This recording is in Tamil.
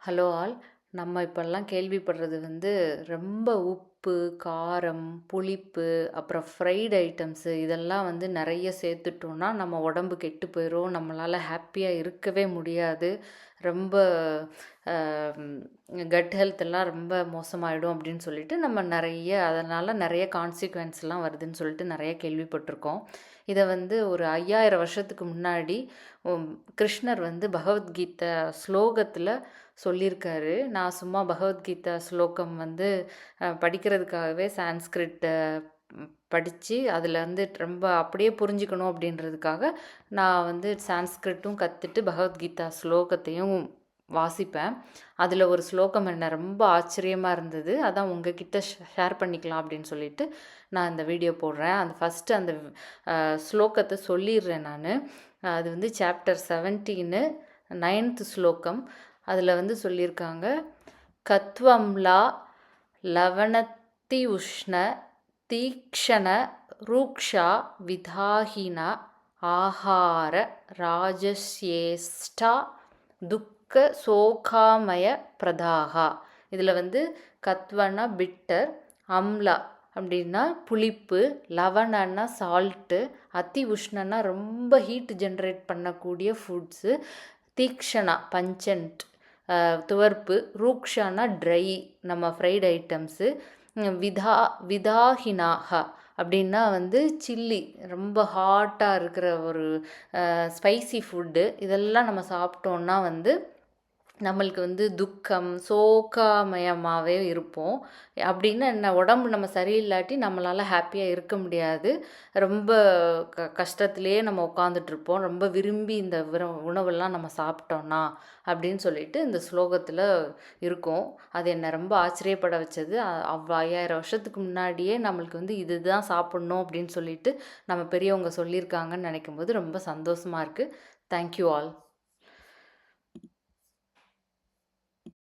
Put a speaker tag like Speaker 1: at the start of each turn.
Speaker 1: Hello all. நம்ம இப்போல்லாம் கேள்விப்படுறது ரொம்ப உப்பு, காரம், புளிப்பு, அப்புறம் ஃப்ரைடு ஐட்டம்ஸு இதெல்லாம் நிறைய சேர்த்துட்டோன்னா நம்ம உடம்பு கெட்டு போயிடும். நம்மளால் ஹாப்பியாக இருக்கவே முடியாது. ரொம்ப கட் ஹெல்த் எல்லாம் ரொம்ப மோசமாயிடும் அப்படின்னு சொல்லிட்டு நம்ம அதனால் நிறைய கான்சிக்வன்ஸ்லாம் வருதுன்னு சொல்லிட்டு நிறைய கேள்விப்பட்டிருக்கோம். இதை ஒரு 5000 வருஷத்துக்கு முன்னாடி கிருஷ்ணர் பகவத்கீதை ஸ்லோகத்தில் சொல்லியிருக்காரு. நான் சும்மா பகவத்கீதா ஸ்லோகம் படிக்கிறதுக்காகவே சான்ஸ்கிரிட் படித்து அதில் ரொம்ப அப்படியே புரிஞ்சுக்கணும் அப்படின்றதுக்காக நான் சான்ஸ்கிரிட்டும் கற்றுட்டு பகவத்கீதா ஸ்லோகத்தையும் வாசிப்பேன். அதில் ஒரு ஸ்லோகம் என்ன ரொம்ப ஆச்சரியமாக இருந்தது. அதான் உங்ககிட்ட ஷேர் பண்ணிக்கலாம் அப்படின்னு சொல்லிட்டு நான் இந்த வீடியோ போடுறேன். ஃபஸ்ட்டு அந்த ஸ்லோகத்தை சொல்லிடுறேன் நான். அது சாப்டர் 17 9th ஸ்லோகம். அதில் சொல்லியிருக்காங்க, கத்வம்லா லவணத்தி உஷ்ண தீக்ஷண ரூக்ஷா விதாஹின ஆஹார ராஜஸ்யேஷ்டா துக்க சோகாமய பிரதாகா. இதில் கத்வனா பிட்டர், அம்லா அப்படின்னா புளிப்பு, லவணன்னா சால்ட்டு, அதி உஷ்ணன்னா ரொம்ப ஹீட் ஜென்ரேட் பண்ணக்கூடிய ஃபுட்ஸு, தீக்ஷணா பஞ்சன்ட் துவர்ப்பு, ரூக்ஷானா ட்ரை நம்ம ஃப்ரைட் ஐட்டம்ஸு, விதாஹினாக அப்படின்னா சில்லி ரொம்ப ஹாட்டாக இருக்கிற ஒரு ஸ்பைசி ஃபுட்டு. இதெல்லாம் நம்ம சாப்பிட்டோன்னா நம்மளுக்கு துக்கம் சோகமயமாகவே இருப்போம். அப்படின்னு என்ன, உடம்பு நம்ம சரியில்லாட்டி நம்மளால் ஹாப்பியாக இருக்க முடியாது. ரொம்ப கஷ்டத்துலேயே நம்ம உட்காந்துட்ருப்போம். ரொம்ப விரும்பி இந்த உணவெல்லாம் நம்ம சாப்பிட்டோன்னா அப்படின்னு சொல்லிட்டு இந்த ஸ்லோகத்தில் இருக்கும். அது என்னை ரொம்ப ஆச்சரியப்பட வச்சது. 5000 வருஷத்துக்கு முன்னாடியே நம்மளுக்கு இதுதான் சாப்பிட்ணும் அப்படின்னு சொல்லிட்டு நம்ம பெரியவங்க சொல்லியிருக்காங்கன்னு நினைக்கும் போது ரொம்ப சந்தோஷமாக இருக்குது. Thank you all.